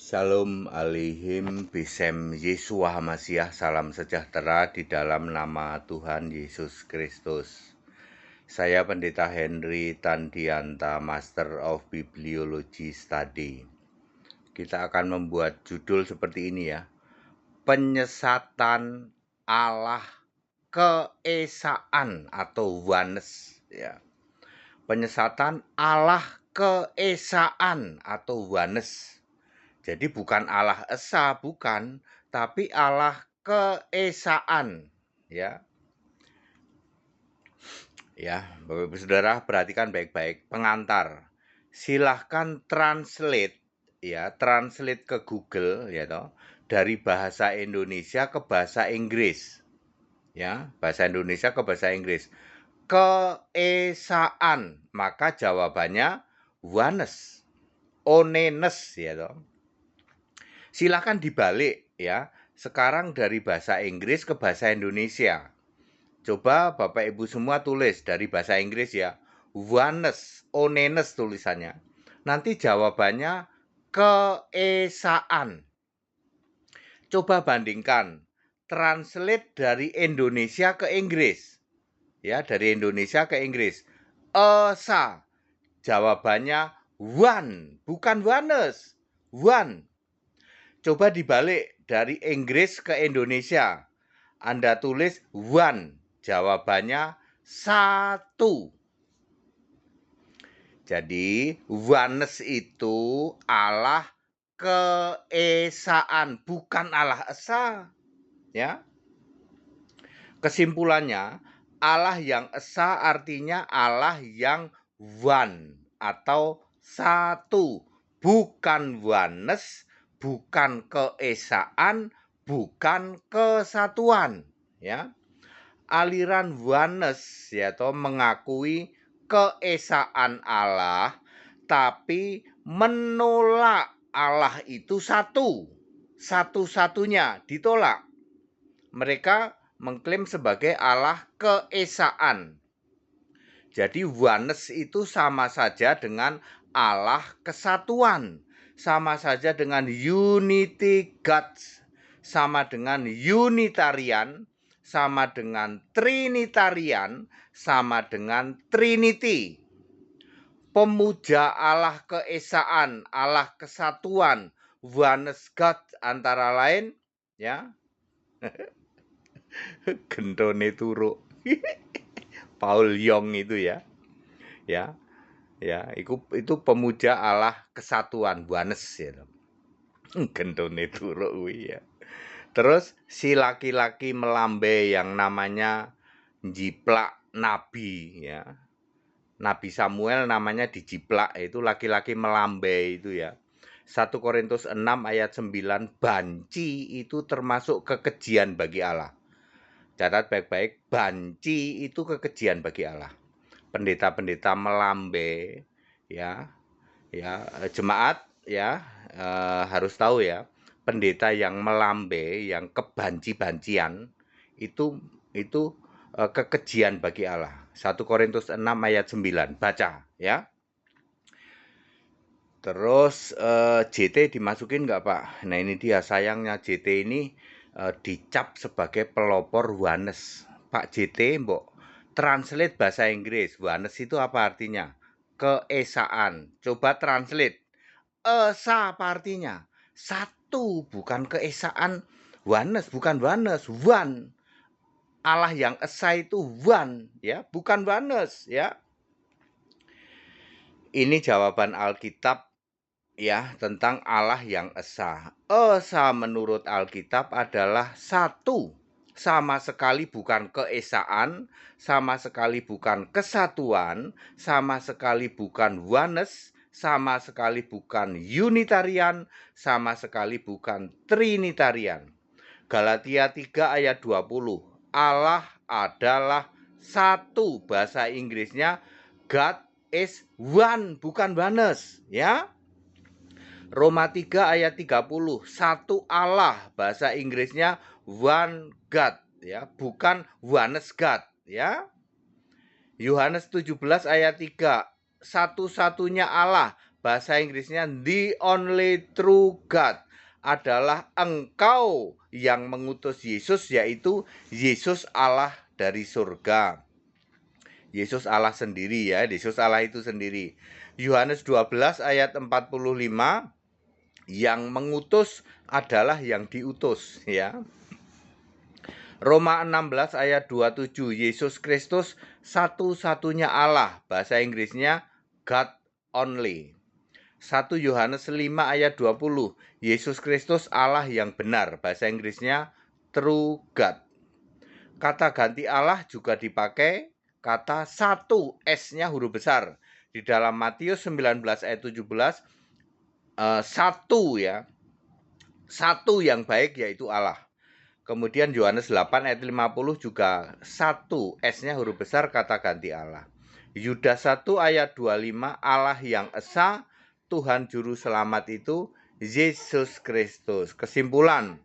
Shalom Alihim Bisem Yesua Hamasiah. Salam sejahtera di dalam nama Tuhan Yesus Kristus. Saya Pendeta Henry Tandianta, Master of Bibliology Study. Kita akan membuat judul seperti ini ya. Penyesatan Allah keesaan atau oneness ya. Penyesatan Allah keesaan atau oneness. Jadi bukan Allah Esa, bukan, tapi Allah keesaan, ya. Ya, Bapak Ibu Saudara, perhatikan baik-baik. Pengantar, silahkan translate, ya, translate ke Google, ya toh, dari bahasa Indonesia ke bahasa Inggris, ya, bahasa Indonesia ke bahasa Inggris. Keesaan, maka jawabannya oneness, oneness, ya toh. Silahkan dibalik ya. Sekarang dari bahasa Inggris ke bahasa Indonesia. Coba Bapak Ibu semua tulis dari bahasa Inggris ya. Oneness, oneness tulisannya. Nanti jawabannya keesaan. Coba bandingkan. Translate dari Indonesia ke Inggris. Ya, dari Indonesia ke Inggris. Esa. Jawabannya one, bukan oneness. One. Coba dibalik dari Inggris ke Indonesia. Anda tulis one. Jawabannya satu. Jadi oneness itu Allah keesaan, bukan Allah Esa. Ya. Kesimpulannya, Allah yang Esa artinya Allah yang one atau satu, bukan oneness, bukan keesaan, bukan kesatuan, ya. Aliran oneness yaitu mengakui keesaan Allah tapi menolak Allah itu satu. Satu-satunya ditolak. Mereka mengklaim sebagai Allah keesaan. Jadi oneness itu sama saja dengan Allah kesatuan. Sama saja dengan unity God, sama dengan Unitarian, sama dengan Trinitarian, sama dengan Trinity. Pemuja Allah keesaan, Allah kesatuan, oneness God antara lain, ya. Gendone turu. Paul Yong itu ya. Ya. Ya, itu pemuja Allah kesatuan, oneness ya. Gendone turu ya. Terus si laki-laki melambai yang namanya jiplak nabi ya. Nabi Samuel namanya dijiplak, itu laki-laki melambai itu ya. 1 Korintus 6 ayat 9, banci itu termasuk kekejian bagi Allah. Catat baik-baik, banci itu kekejian bagi Allah. Pendeta-pendeta melambai ya. Ya, jemaat ya harus tahu ya. Pendeta yang melambai, yang kebanci-bancian itu kekejian bagi Allah. 1 Korintus 6 ayat 9. Baca ya. Terus JT dimasukin nggak Pak? Nah ini dia, sayangnya JT ini dicap sebagai pelopor oneness. Pak JT mbok translate bahasa Inggris. Oneness itu apa artinya? Keesaan. Coba translate. Esa apa artinya? Satu, bukan keesaan. Oneness, bukan oneness. One. Allah yang esa itu one, ya, bukan oneness, ya. Ini jawaban Alkitab ya tentang Allah yang esa. Esa menurut Alkitab adalah satu. Sama sekali bukan keesaan, sama sekali bukan kesatuan, sama sekali bukan oneness, sama sekali bukan Unitarian, sama sekali bukan Trinitarian. Galatia 3 ayat 20. Allah adalah satu. Bahasa Inggrisnya God is one, bukan oneness, ya. Roma 3 ayat 30. Satu Allah, bahasa Inggrisnya one God, ya, bukan oneness God, ya. Yohanes 17 ayat 3. Satu-satunya Allah, Bahasa Inggrisnya the only true God. Adalah engkau yang mengutus Yesus, yaitu Yesus Allah dari surga. Yesus Allah sendiri ya, Yesus Allah itu sendiri. Yohanes 12 ayat 45, yang mengutus adalah yang diutus ya. Roma 16 ayat 27, Yesus Kristus satu-satunya Allah. Bahasa Inggrisnya God only. 1 Yohanes 5 ayat 20, Yesus Kristus Allah yang benar. Bahasa Inggrisnya true God. Kata ganti Allah juga dipakai kata satu, S-nya huruf besar. Di dalam Matius 19 ayat 17, satu ya. Satu yang baik yaitu Allah. Kemudian Yohanes 8 ayat 50 juga satu, S-nya huruf besar, kata ganti Allah. Yudas 1 ayat 25, Allah yang esa, Tuhan Juru Selamat itu Yesus Kristus. Kesimpulan,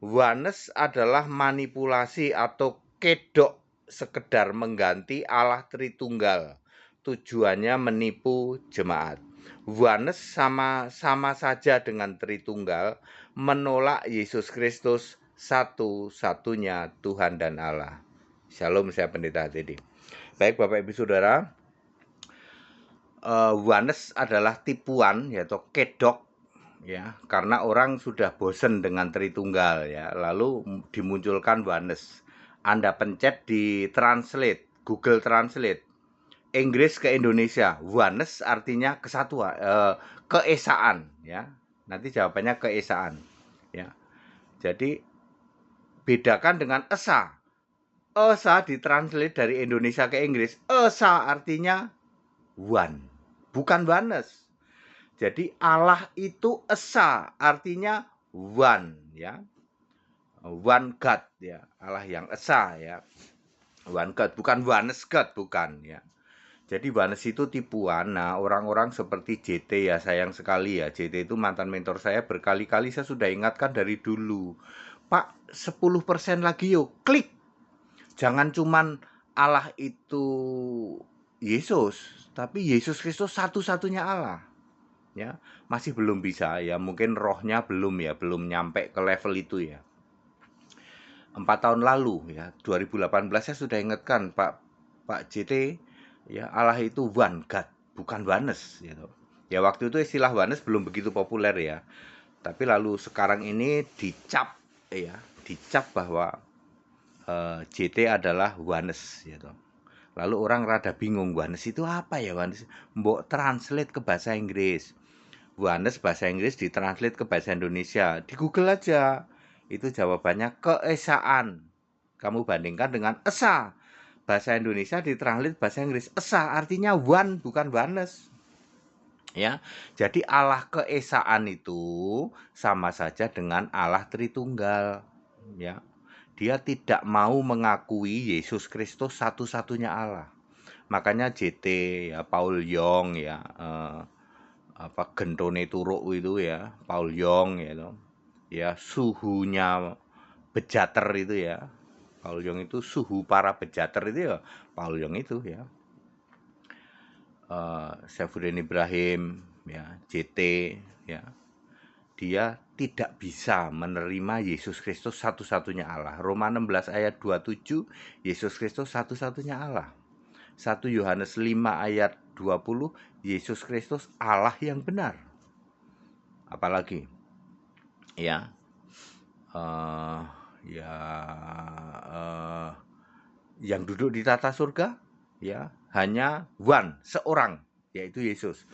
oneness adalah manipulasi atau kedok sekedar mengganti Allah Tritunggal. Tujuannya menipu jemaat. Oneness sama saja dengan Tritunggal, menolak Yesus Kristus satu-satunya Tuhan dan Allah. Shalom, saya Pendeta Teddy. Baik Bapak Ibu Saudara, oneness adalah tipuan yaitu kedok ya, karena orang sudah bosen dengan Tritunggal ya, lalu dimunculkan oneness. Anda pencet di translate, Google Translate, Inggris ke Indonesia, oneness artinya kesatuan, keesaan ya. Nanti jawabannya keesaan ya. Jadi bedakan dengan esa. Esa ditranslate dari Indonesia ke Inggris, esa artinya one, bukan oneness. Jadi Allah itu esa, artinya one ya. One God ya, Allah yang esa ya. One God, bukan oneness God, bukan ya. Jadi oneness itu tipuan. Nah, orang-orang seperti JT ya, sayang sekali ya. JT itu mantan mentor saya, berkali-kali saya sudah ingatkan dari dulu. Pak, 10% lagi yuk, klik. Jangan cuman Allah itu Yesus, tapi Yesus Kristus satu-satunya Allah. Ya, masih belum bisa ya, mungkin rohnya belum ya, belum nyampe ke level itu ya. 4 tahun lalu ya, 2018 saya sudah ingatkan Pak JT ya, Allah itu one God, bukan oneness gitu. Ya waktu itu istilah oneness belum begitu populer ya. Tapi lalu sekarang ini dicap ya, dicap bahwa JT adalah oneness gitu. Lalu orang rada bingung, oneness itu apa ya? Oneness mbok translate ke bahasa Inggris. Oneness bahasa Inggris ditranslate ke bahasa Indonesia. Di Google aja. Itu jawabannya keesaan. Kamu bandingkan dengan esa. Bahasa Indonesia ditranslate bahasa Inggris. Esa artinya one, bukan oneness. Ya. Jadi Allah keesaan itu sama saja dengan Allah Tritunggal. Ya. Dia tidak mau mengakui Yesus Kristus satu-satunya Allah. Makanya JT ya, Paul Yong ya, gentone turuk itu ya, Paul Yong ya, suhunya bejater itu ya, Paul Yong itu suhu para bejater itu ya, Paul Yong itu ya. Saifuddin Ibrahim ya, JT ya, dia tidak bisa menerima Yesus Kristus satu-satunya Allah. Roma 16 ayat 27, Yesus Kristus satu-satunya Allah. 1 Yohanes 5 ayat 20, Yesus Kristus Allah yang benar. Apalagi ya, yang duduk di tata surga ya hanya one, seorang, yaitu Yesus.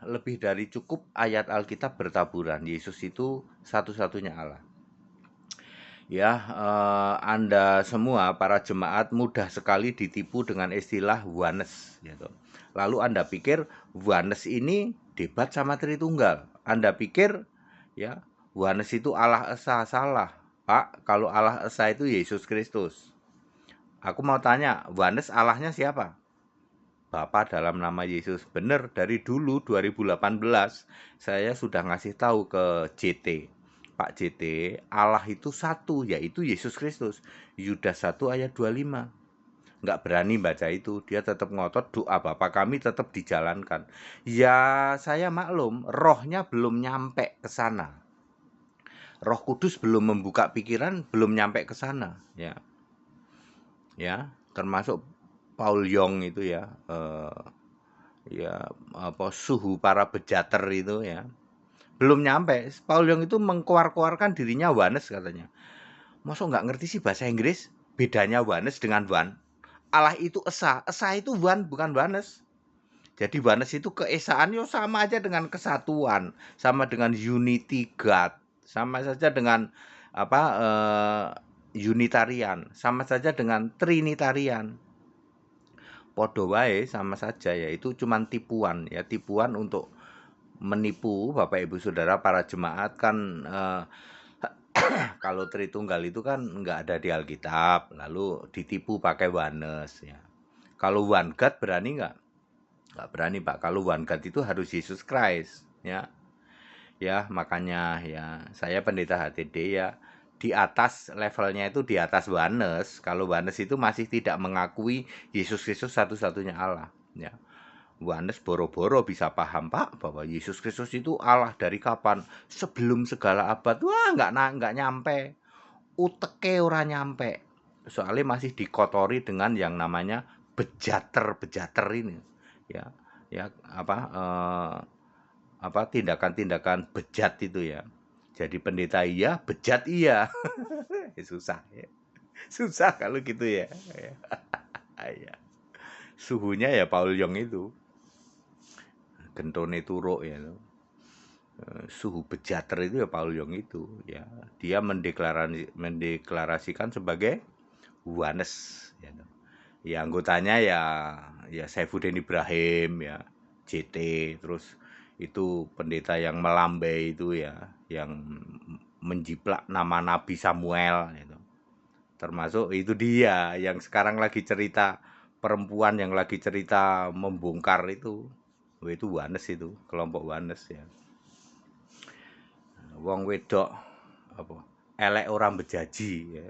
Lebih dari cukup ayat Alkitab bertaburan. Yesus itu satu-satunya Allah. Ya, Anda semua para jemaat mudah sekali ditipu dengan istilah oneness gitu. Lalu Anda pikir oneness ini debat sama Tritunggal. Anda pikir ya, oneness itu Allah esa. Salah, Pak. Kalau Allah esa itu Yesus Kristus. Aku mau tanya, oneness Allahnya siapa? Bapa dalam nama Yesus. Benar, dari dulu 2018 saya sudah ngasih tahu ke JT, Pak JT, Allah itu satu, yaitu Yesus Kristus. Yudas 1 ayat 25. nggak berani baca itu. Dia tetap ngotot doa Bapa kami tetap dijalankan. Ya saya maklum, rohnya belum nyampe ke sana. Roh Kudus belum membuka pikiran, belum nyampe ke sana, ya. Ya, termasuk Paul Yong itu ya, ya apa suhu para bejater itu ya. Belum nyampe. Paul Yong itu mengkuar-kuarkan dirinya Wanes katanya. Masa nggak ngerti sih bahasa Inggris? Bedanya Wanes dengan Wan. Allah itu esa. Esa itu Wan, bukan Wanes. Jadi Wanes itu keesaan yo sama aja dengan kesatuan, sama dengan unity God, sama saja dengan apa Unitarian, sama saja dengan Trinitarian. Podo wae sama saja ya, itu cuman tipuan ya, tipuan untuk menipu Bapak Ibu Saudara para jemaat kan kalau Tritunggal itu kan nggak ada di Alkitab, lalu ditipu pakai oneness ya. Kalau one God berani nggak? Nggak berani Pak. Kalau one God itu harus Yesus Christ ya. Ya makanya ya saya pendeta HTD ya di atas levelnya itu di atas oneness. Kalau oneness itu masih tidak mengakui Yesus Kristus satu-satunya Allah ya. Yohanes boro-boro bisa paham Pak bahwa Yesus Kristus itu Allah dari kapan? Sebelum segala abad. Wah, nggak nyampe. Uteke ora nyampe. Soalnya masih dikotori dengan yang namanya bejater-bejater ini. Ya, ya apa tindakan-tindakan bejat itu ya. Jadi pendeta iya, bejat iya. Susah ya. Susah kalau gitu ya. Ya. Suhunya ya Paul Yong itu. Gentone turuk ya. Suhu bejater itu ya Paul Yong itu ya. Dia mendeklarasikan sebagai Wanes ya. Ya anggotanya ya Saifuddin Ibrahim ya, JT, terus itu pendeta yang melambai itu ya, yang menjiplak nama Nabi Samuel gitu. Termasuk itu dia yang sekarang lagi cerita perempuan yang lagi cerita membongkar itu. Itu Wanes itu, kelompok Wanes ya. Wong wedok apa? Elek orang bejaji ya.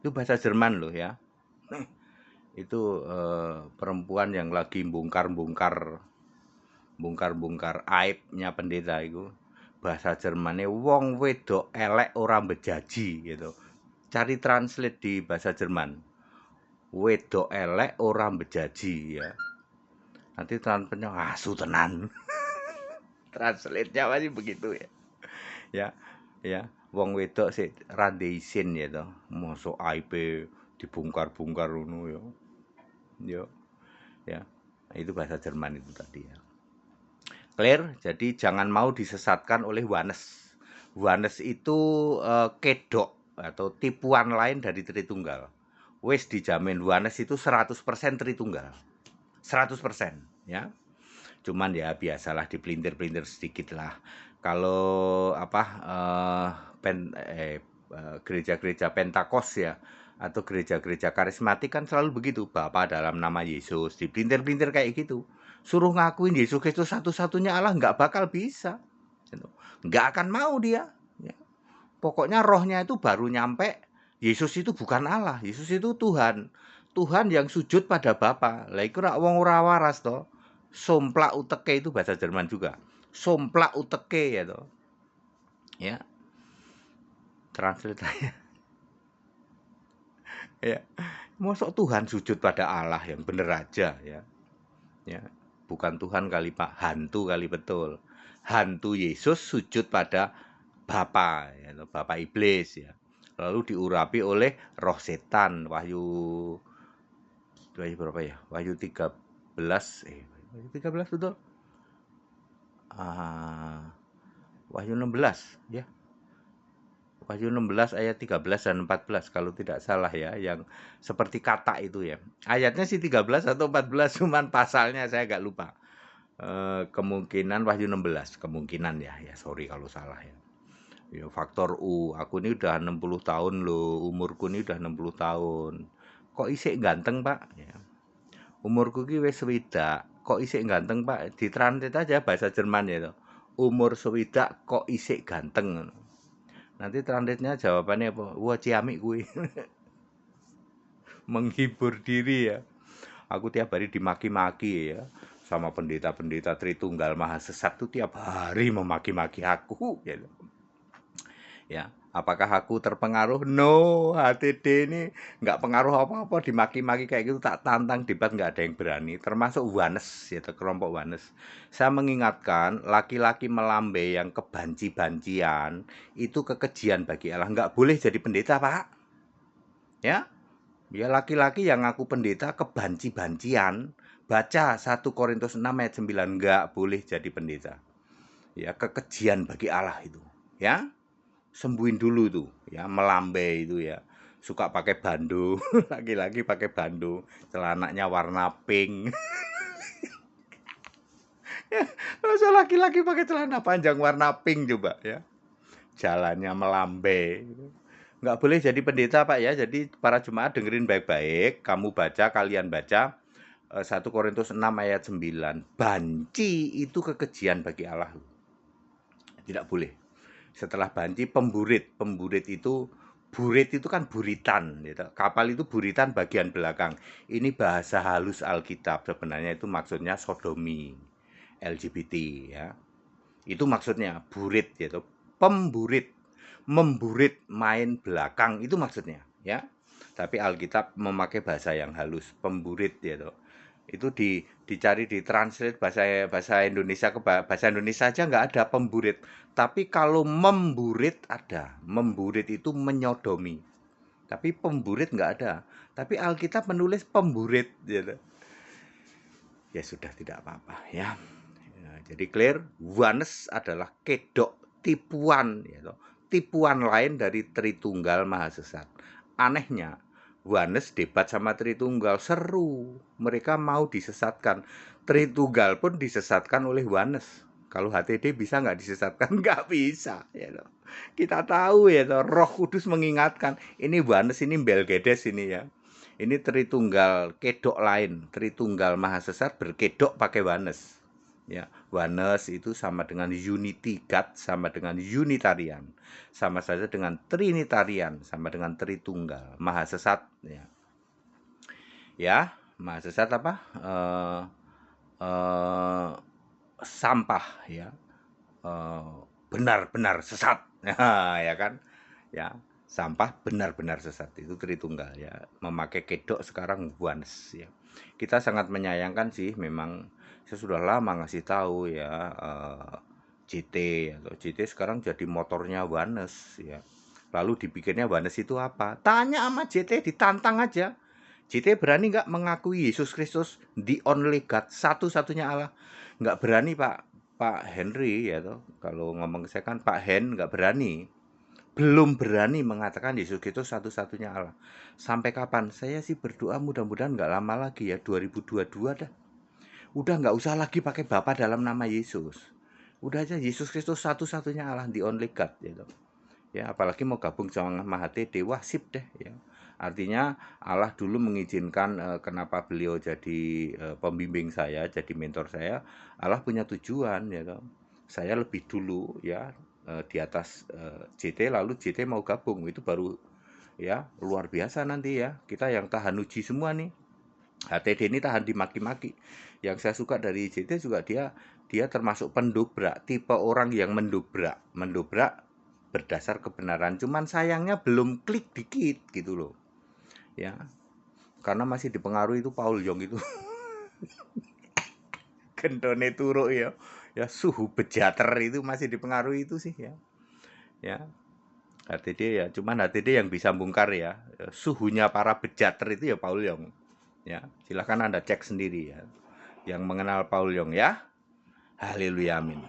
Itu bahasa Jerman loh ya. Itu perempuan yang lagi bongkar-bongkar aibnya pendeta itu. Bahasa Jermannya wong wedok elek orang bejaji gitu. Cari translate di bahasa Jerman. Wedok elek orang bejaji ya. Nanti translate-nya asu tenan. Translate-nya masih begitu ya. Ya, ya. Wong wedok sik rande isin ya to. Mosok aibe dibongkar-bongkar ngono ya. Ya, ya. Itu bahasa Jerman itu tadi ya. Clear? Jadi jangan mau disesatkan oleh Wanes. Wanes itu kedok atau tipuan lain dari Tritunggal. Wes dijamin Wanes itu 100% Tritunggal. 100% ya. Cuman ya biasalah dipelintir-pelintir sedikit lah. Kalau apa gereja-gereja Pentakos ya atau gereja-gereja karismatik kan selalu begitu, Bapa dalam nama Yesus, dipelintir-pelintir kayak gitu. Suruh ngakuin Yesus Kristus satu-satunya Allah nggak bakal bisa. Nggak akan mau dia. Ya. Pokoknya rohnya itu baru nyampe, Yesus itu bukan Allah, Yesus itu Tuhan. Tuhan yang sujud pada Bapa. Lah iku rak wong ora waras to. Somplak uteke itu bahasa Jerman juga. Somplak uteke ya to. Ya. Translate aja. Ya. Mosok Tuhan sujud pada Allah yang bener aja ya. Ya. Bukan Tuhan kali Pak, hantu kali betul. Hantu Yesus sujud pada Bapa ya, Bapa iblis ya. Lalu diurapi oleh roh setan. Wahyu berapa ya? Wahyu 13 Wahyu 13 betul? Wahyu 16 ya. Wahyu 16 ayat 13 dan 14 kalau tidak salah ya, yang seperti kata itu ya. Ayatnya sih 13 atau 14 cuman pasalnya saya agak lupa. Kemungkinan Wahyu 16, kemungkinan ya. Ya sorry kalau salah ya. Ya faktor U, aku ini udah 60 tahun loh, umurku ini udah 60 tahun. Kok isik ganteng, Pak? Ya. Umurku ki wis swidak, kok isik ganteng, Pak? Ditranslate aja bahasa Jerman ya to. Umur swidak kok isik ganteng. Nanti translate-nya jawabannya apa? Wah, ciamik kuwi. menghibur diri ya. Aku tiap hari dimaki-maki ya sama pendeta-pendeta Tritunggal Maha Sesat tuh tiap hari memaki-maki aku ya. Ya, apakah aku terpengaruh? No, HTD ini nggak pengaruh apa-apa, dimaki-maki kayak gitu tak tantang debat nggak ada yang berani, termasuk Wanes ya, kelompok Wanes. Saya mengingatkan laki-laki melambe yang kebanci-bancian itu kekejian bagi Allah, nggak boleh jadi pendeta Pak. Ya, ya laki-laki yang ngaku pendeta kebanci-bancian, baca 1 Korintus 6 ayat 9, nggak boleh jadi pendeta. Ya, kekejian bagi Allah itu. Ya, sembuhin dulu tuh ya, melambai itu ya, suka pakai bando. Laki-laki pakai bando, celananya warna pink. Masa laki-laki pakai celana panjang warna pink coba ya, jalannya melambai. Nggak boleh jadi pendeta Pak ya. Jadi para jemaat dengerin baik-baik, kamu baca, kalian baca 1 Korintus 6 ayat 9, banci itu kekejian bagi Allah, tidak boleh. Setelah banci, pemburit. Pemburit itu, burit itu kan buritan gitu. Kapal itu buritan bagian belakang. Ini bahasa halus Alkitab, sebenarnya itu maksudnya sodomi, LGBT ya. Itu maksudnya burit gitu. Pemburit, memburit main belakang itu maksudnya ya. Tapi Alkitab memakai bahasa yang halus, pemburit gitu. Itu dicari, ditranslate bahasa Indonesia ke bahasa Indonesia aja nggak ada pemburit. Tapi kalau memburit ada. Memburit itu menyodomi. Tapi pemburit nggak ada. Tapi Alkitab menulis pemburit gitu. Ya sudah, tidak apa-apa ya. Ya, jadi clear, Wanes adalah kedok, tipuan gitu. Tipuan lain dari Tritunggal Maha Sesat. Anehnya, Wanes debat sama Tritunggal, seru. Mereka mau disesatkan. Tritunggal pun disesatkan oleh Wanes. Kalau HTD bisa nggak disesatkan? Nggak bisa. Ya loh. Kita tahu ya, loh, Roh Kudus mengingatkan. Ini Wanes, ini Belgedes ini ya. Ini Tritunggal kedok lain. Tritunggal Maha Sesat berkedok pakai Wanes. Ya, Oneness itu sama dengan Unity God, sama dengan Unitarian, sama saja dengan Trinitarian, sama dengan Tritunggal, Maha Sesat. Ya, Maha Sesat apa? Sampah ya, benar-benar sesat, ya kan? Ya, sampah benar-benar sesat itu Tritunggal ya. Memakai kedok sekarang Oneness ya. Kita sangat menyayangkan sih, memang saya sudah lama ngasih tahu ya, JT atau JT sekarang jadi motornya Oneness ya. Lalu dipikirnya Oneness itu apa? Tanya sama JT, ditantang aja. JT berani nggak mengakui Yesus Kristus the only God, satu-satunya Allah? Nggak berani Pak Henry ya toh. Kalau ngomong saya kan Pak Hen nggak berani. Belum berani mengatakan Yesus Kristus satu-satunya Allah. Sampai kapan? Saya sih berdoa mudah-mudahan nggak lama lagi ya, 2022 dah. Udah nggak usah lagi pakai Bapa dalam nama Yesus. Udah aja Yesus Kristus satu-satunya Allah, the only God gitu. Ya, apalagi mau gabung sama HTD, wah sip deh ya. Artinya Allah dulu mengizinkan, kenapa beliau jadi pembimbing saya, jadi mentor saya. Allah punya tujuan ya toh. Saya lebih dulu ya di atas JT, lalu JT mau gabung, itu baru ya luar biasa nanti ya. Kita yang tahan uji semua nih. HTD ini tahan dimaki-maki. Yang saya suka dari JT juga dia termasuk pendobrak, tipe orang yang mendobrak berdasar kebenaran. Cuman sayangnya belum klik dikit gitu loh. Ya. Karena masih dipengaruhi itu Paul Yong itu. Gendone turu ya. Ya suhu bejater itu masih dipengaruhi itu sih ya. Ya. HTD ya, cuman HTD yang bisa bongkar ya. Suhunya para bejater itu ya Paul Yong. Ya, silahkan Anda cek sendiri ya. Yang mengenal Paul Yong ya. Haleluya, amin.